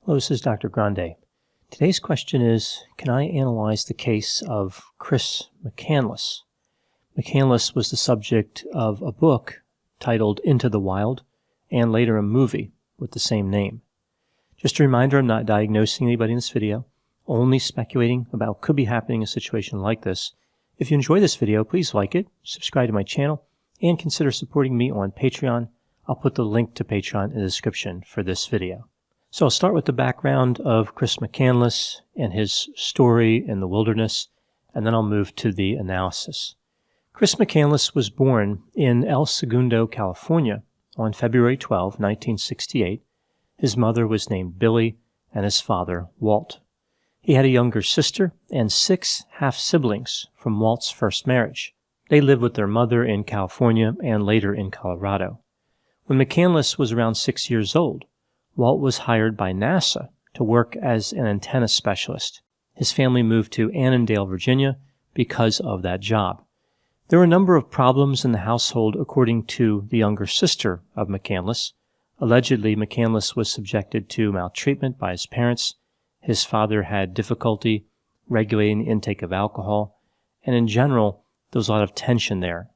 Hello, this is Dr. Grande. Today's question is, can I analyze the case of Chris McCandless? McCandless was the subject of a book titled Into the Wild, and later a movie with the same name. Just a reminder, I'm not diagnosing anybody in this video, only speculating about what could be happening in a situation like this. If you enjoy this video, please like it, subscribe to my channel, and consider supporting me on Patreon. I'll put the link to Patreon in the description for this video. So I'll start with the background of Chris McCandless and his story in the wilderness, and then I'll move to the analysis. Chris McCandless was born in El Segundo, California on February 12, 1968. His mother was named Billy and his father, Walt. He had a younger sister and 6 half-siblings from Walt's first marriage. They lived with their mother in California and later in Colorado. When McCandless was around 6 years old, Walt was hired by NASA to work as an antenna specialist. His family moved to Annandale, Virginia because of that job. There were a number of problems in the household according to the younger sister of McCandless. Allegedly, McCandless was subjected to maltreatment by his parents. His father had difficulty regulating the intake of alcohol, and in general, there was a lot of tension there.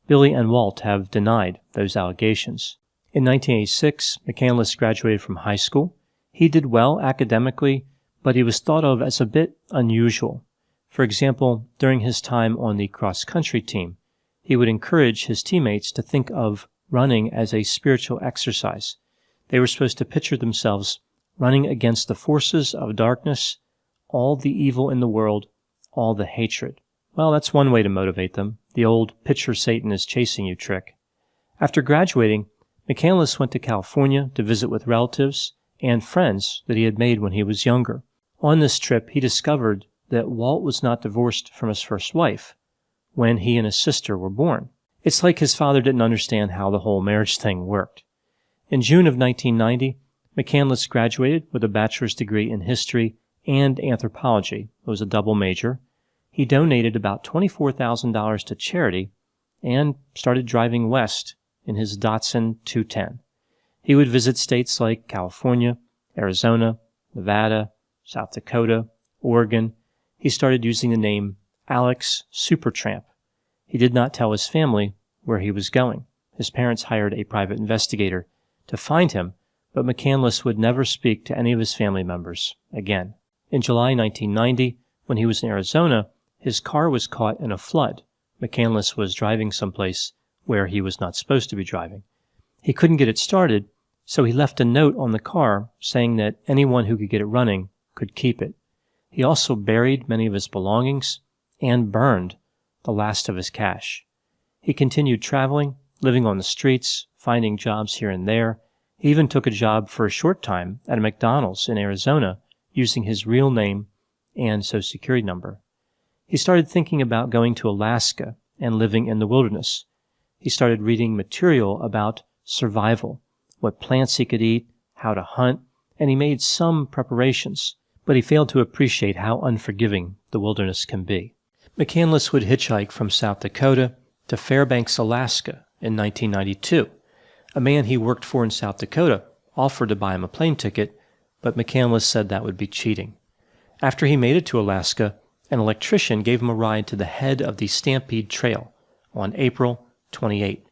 Billy and Walt have denied those allegations. In 1986, McCandless graduated from high school. He did well academically, but he was thought of as a bit unusual. For example, during his time on the cross-country team, he would encourage his teammates to think of running as a spiritual exercise. They were supposed to picture themselves running against the forces of darkness, all the evil in the world, all the hatred. Well, that's one way to motivate them, the old picture Satan is chasing you trick. After graduating, McCandless went to California to visit with relatives and friends that he had made when he was younger. On this trip, he discovered that Walt was not divorced from his first wife when he and his sister were born. It's like his father didn't understand how the whole marriage thing worked. In June of 1990, McCandless graduated with a bachelor's degree in history and anthropology. It was a double major. He donated about $24,000 to charity and started driving west in his Datsun 210. He would visit states like California, Arizona, Nevada, South Dakota, Oregon. He started using the name Alex Supertramp. He did not tell his family where he was going. His parents hired a private investigator to find him, but McCandless would never speak to any of his family members again. In July 1990, when he was in Arizona, his car was caught in a flood. McCandless was driving someplace where he was not supposed to be driving. He couldn't get it started, so he left a note on the car saying that anyone who could get it running could keep it. He also buried many of his belongings and burned the last of his cash. He continued traveling, living on the streets, finding jobs here and there. He even took a job for a short time at a McDonald's in Arizona using his real name and social security number. He started thinking about going to Alaska and living in the wilderness. He started reading material about survival, what plants he could eat, how to hunt, and he made some preparations, but he failed to appreciate how unforgiving the wilderness can be. McCandless would hitchhike from South Dakota to Fairbanks, Alaska in 1992. A man he worked for in South Dakota offered to buy him a plane ticket, but McCandless said that would be cheating. After he made it to Alaska, an electrician gave him a ride to the head of the Stampede Trail on April 28.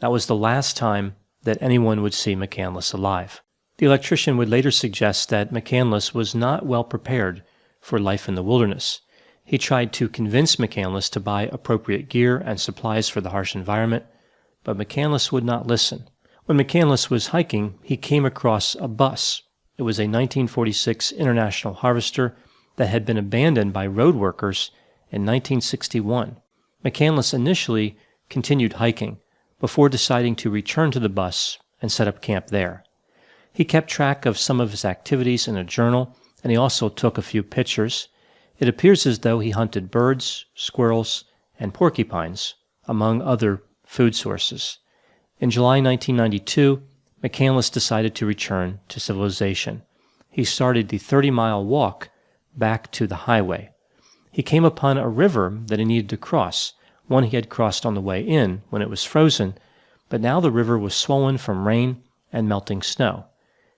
That was the last time that anyone would see McCandless alive. The electrician would later suggest that McCandless was not well prepared for life in the wilderness. He tried to convince McCandless to buy appropriate gear and supplies for the harsh environment, but McCandless would not listen. When McCandless was hiking, he came across a bus. It was a 1946 International Harvester that had been abandoned by road workers in 1961. McCandless initially continued hiking before deciding to return to the bus and set up camp there. He kept track of some of his activities in a journal, and he also took a few pictures. It appears as though he hunted birds, squirrels, and porcupines, among other food sources. In July 1992, McCandless decided to return to civilization. He started the 30-mile walk back to the highway. He came upon a river that he needed to cross, one he had crossed on the way in when it was frozen, but now the river was swollen from rain and melting snow.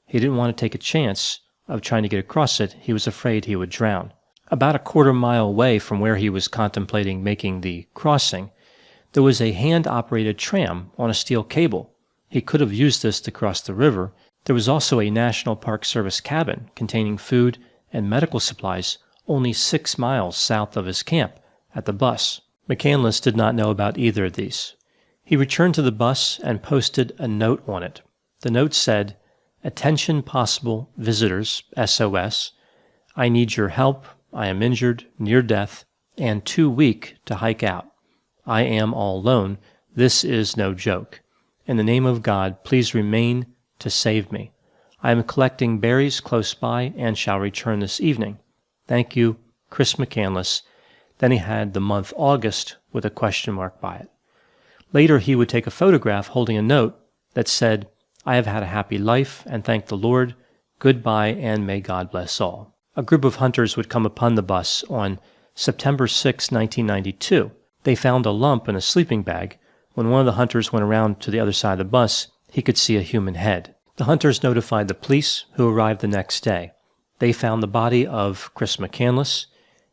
He didn't want to take a chance of trying to get across it, he was afraid he would drown. About a quarter-mile away from where he was contemplating making the crossing, there was a hand-operated tram on a steel cable. He could have used this to cross the river. There was also a National Park Service cabin containing food and medical supplies only 6 miles south of his camp at the bus. McCandless did not know about either of these. He returned to the bus and posted a note on it. The note said, "Attention possible visitors, SOS. I need your help. I am injured, near death, and too weak to hike out. I am all alone. This is no joke. In the name of God, please remain to save me. I am collecting berries close by and shall return this evening. Thank you, Chris McCandless." Then he had the month August with a question mark by it. Later he would take a photograph holding a note that said, "I have had a happy life and thank the Lord. Goodbye and may God bless all." A group of hunters would come upon the bus on September 6, 1992. They found a lump in a sleeping bag. When one of the hunters went around to the other side of the bus, he could see a human head. The hunters notified the police, who arrived the next day. They found the body of Chris McCandless.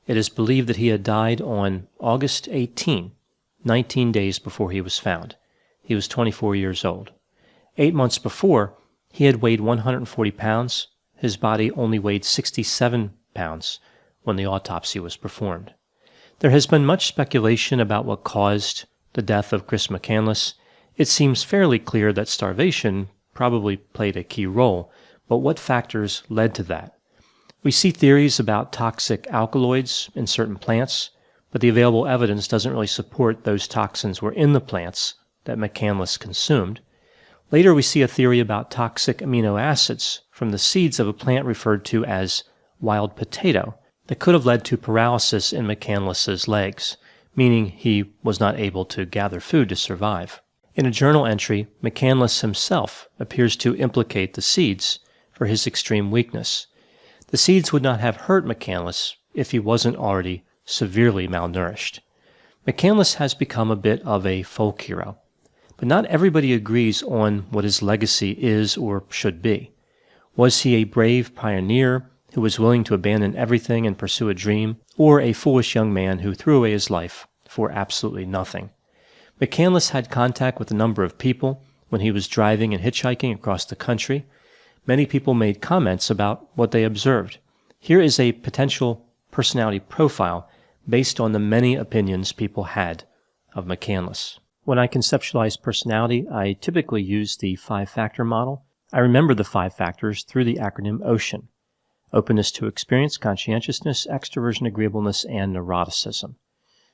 It is believed that he had died on August 18, 19 days before he was found. He was 24 years old. 8 months before, he had weighed 140 pounds. His body only weighed 67 pounds when the autopsy was performed. There has been much speculation about what caused the death of Chris McCandless. It seems fairly clear that starvation probably played a key role, but what factors led to that? We see theories about toxic alkaloids in certain plants, but the available evidence doesn't really support those toxins were in the plants that McCandless consumed. Later we see a theory about toxic amino acids from the seeds of a plant referred to as wild potato that could have led to paralysis in McCandless's legs, meaning he was not able to gather food to survive. In a journal entry, McCandless himself appears to implicate the seeds for his extreme weakness. The seeds would not have hurt McCandless if he wasn't already severely malnourished. McCandless has become a bit of a folk hero, but not everybody agrees on what his legacy is or should be. Was he a brave pioneer who was willing to abandon everything and pursue a dream, or a foolish young man who threw away his life for absolutely nothing? McCandless had contact with a number of people when he was driving and hitchhiking across the country. Many people made comments about what they observed. Here is a potential personality profile based on the many opinions people had of McCandless. When I conceptualize personality, I typically use the 5-factor model. I remember the 5 factors through the acronym OCEAN: openness to experience, conscientiousness, extroversion, agreeableness, and neuroticism.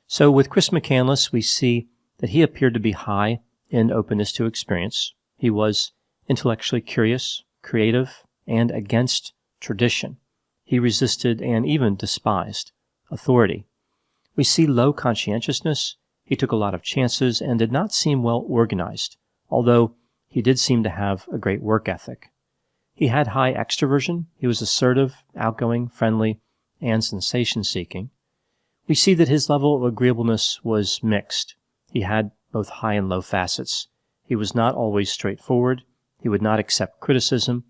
So with Chris McCandless, we see that he appeared to be high in openness to experience. He was intellectually curious, creative, and against tradition. He resisted and even despised authority. We see low conscientiousness. He took a lot of chances and did not seem well organized, although he did seem to have a great work ethic. He had high extroversion. He was assertive, outgoing, friendly, and sensation-seeking. We see that his level of agreeableness was mixed. He had both high and low facets. He was not always straightforward. He would not accept criticism.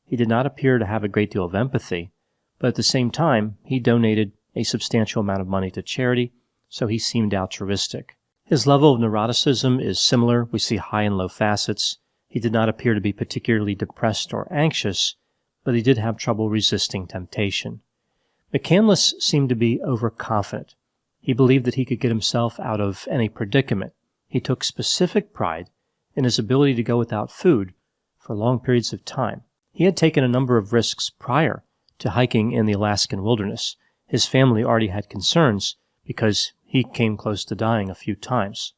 He did not appear to have a great deal of empathy, but at the same time, he donated a substantial amount of money to charity, so he seemed altruistic. His level of neuroticism is similar. We see high and low facets. He did not appear to be particularly depressed or anxious, but he did have trouble resisting temptation. McCandless seemed to be overconfident. He believed that he could get himself out of any predicament. He took specific pride in his ability to go without food for long periods of time. He had taken a number of risks prior to hiking in the Alaskan wilderness. His family already had concerns because he came close to dying a few times.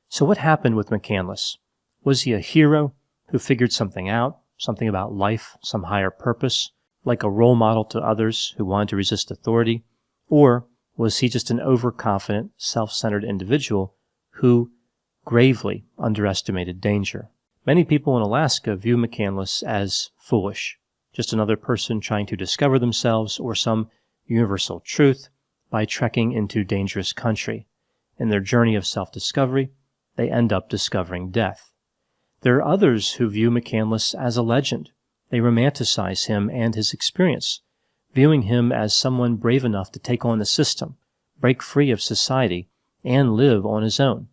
So what happened with McCandless? Was he a hero who figured something out, something about life, some higher purpose, like a role model to others who wanted to resist authority? Or was he just an overconfident, self-centered individual who gravely underestimated danger? Many people in Alaska view McCandless as foolish, just another person trying to discover themselves or some universal truth by trekking into dangerous country. In their journey of self-discovery, they end up discovering death. There are others who view McCandless as a legend, They romanticize him and his experience, viewing him as someone brave enough to take on the system, break free of society, and live on his own,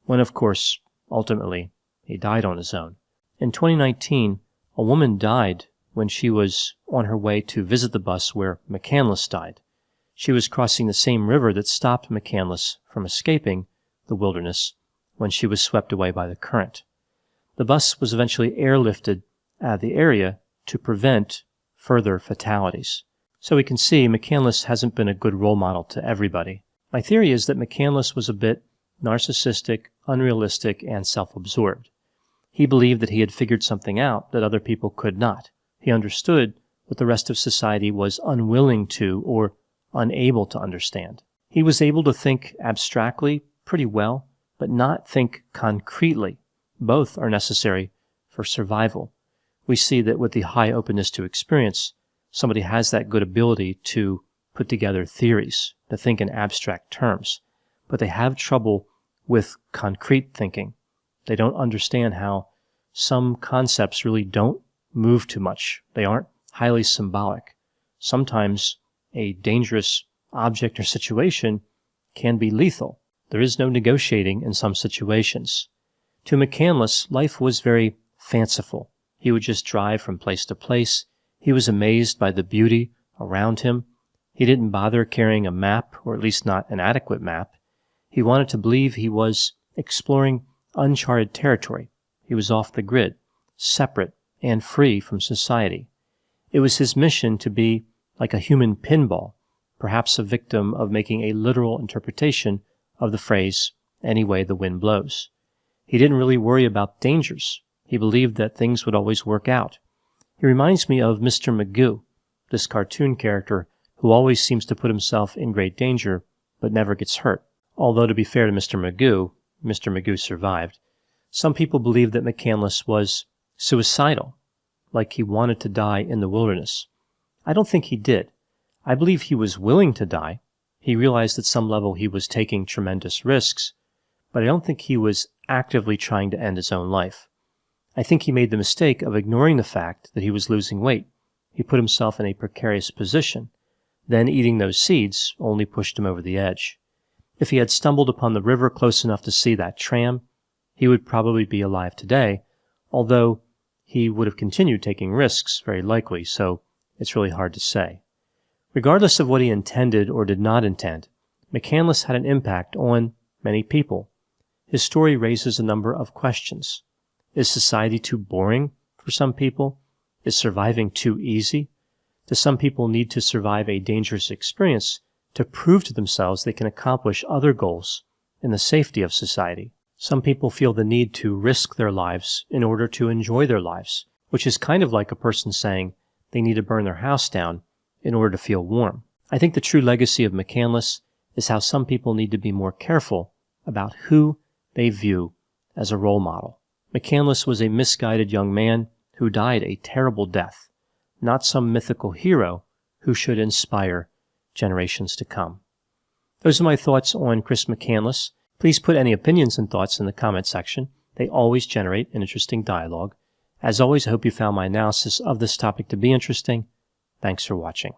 when, of course, ultimately, he died on his own. In 2019, a woman died when she was on her way to visit the bus where McCandless died. She was crossing the same river that stopped McCandless from escaping the wilderness when she was swept away by the current. The bus was eventually airlifted out of the area to prevent further fatalities. So we can see McCandless hasn't been a good role model to everybody. My theory is that McCandless was a bit narcissistic, unrealistic, and self-absorbed. He believed that he had figured something out that other people could not. He understood what the rest of society was unwilling to or unable to understand. He was able to think abstractly pretty well, but not think concretely. Both are necessary for survival. We see that with the high openness to experience, somebody has that good ability to put together theories, to think in abstract terms, but they have trouble with concrete thinking. They don't understand how some concepts really don't move too much. They aren't highly symbolic. Sometimes a dangerous object or situation can be lethal. There is no negotiating in some situations. To McCandless, life was very fanciful. He would just drive from place to place. He was amazed by the beauty around him. He didn't bother carrying a map, or at least not an adequate map. He wanted to believe he was exploring uncharted territory. He was off the grid, separate and free from society. It was his mission to be like a human pinball, perhaps a victim of making a literal interpretation of the phrase, "any way the wind blows." He didn't really worry about dangers. He believed that things would always work out. He reminds me of Mr. Magoo, this cartoon character who always seems to put himself in great danger but never gets hurt. Although, to be fair to Mr. Magoo survived. Some people believe that McCandless was suicidal, like he wanted to die in the wilderness. I don't think he did. I believe he was willing to die. He realized at some level he was taking tremendous risks, but I don't think he was actively trying to end his own life. I think he made the mistake of ignoring the fact that he was losing weight. He put himself in a precarious position. Then eating those seeds only pushed him over the edge. If he had stumbled upon the river close enough to see that tram, he would probably be alive today, although he would have continued taking risks, very likely, so it's really hard to say. Regardless of what he intended or did not intend, McCandless had an impact on many people. His story raises a number of questions. Is society too boring for some people? Is surviving too easy? Do some people need to survive a dangerous experience to prove to themselves they can accomplish other goals in the safety of society? Some people feel the need to risk their lives in order to enjoy their lives, which is kind of like a person saying they need to burn their house down in order to feel warm. I think the true legacy of McCandless is how some people need to be more careful about who they view as a role model. McCandless was a misguided young man who died a terrible death, not some mythical hero who should inspire generations to come. Those are my thoughts on Chris McCandless. Please put any opinions and thoughts in the comment section. They always generate an interesting dialogue. As always, I hope you found my analysis of this topic to be interesting. Thanks for watching.